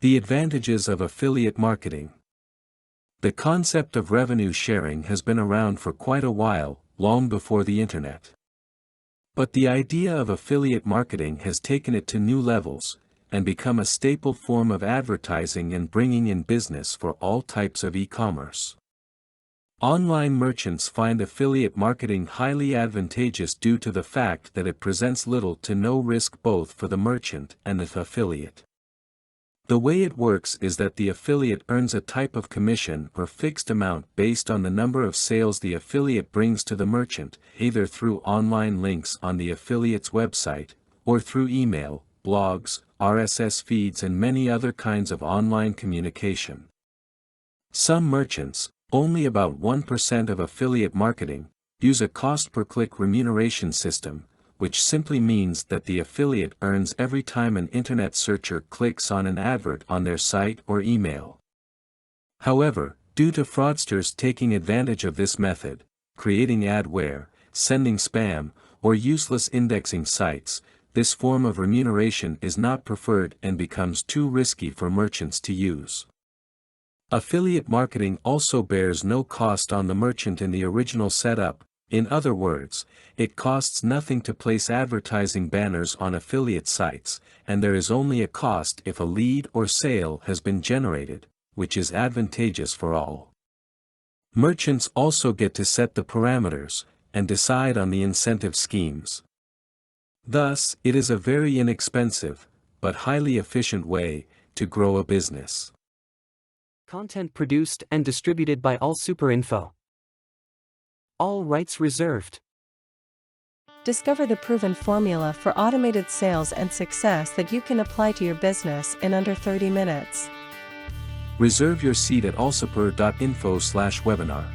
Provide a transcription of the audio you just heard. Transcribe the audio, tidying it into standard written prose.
The advantages of affiliate marketing. The concept of revenue sharing has been around for quite a while, long before the internet. But the idea of affiliate marketing has taken it to new levels, and become a staple form of advertising and bringing in business for all types of e-commerce. Online merchants find affiliate marketing highly advantageous due to the fact that it presents little to no risk both for the merchant and the affiliate. The way it works is that the affiliate earns a type of commission or fixed amount based on the number of sales the affiliate brings to the merchant, either through online links on the affiliate's website, or through email, blogs, RSS feeds and many other kinds of online communication. Some merchants, only about 1% of affiliate marketing, use a cost-per-click remuneration system, which simply means that the affiliate earns every time an internet searcher clicks on an advert on their site or email. However, due to fraudsters taking advantage of this method, creating adware, sending spam, or useless indexing sites, this form of remuneration is not preferred and becomes too risky for merchants to use. Affiliate marketing also bears no cost on the merchant in the original setup. In other words, it costs nothing to place advertising banners on affiliate sites, and there is only a cost if a lead or sale has been generated, which is advantageous for all. Merchants also get to set the parameters, and decide on the incentive schemes. Thus, it is a very inexpensive, but highly efficient way, to grow a business. Content produced and distributed by AllSuperInfo. All rights reserved. Discover the proven formula for automated sales and success that you can apply to your business in under 30 minutes. Reserve your seat at allsuper.info/webinar.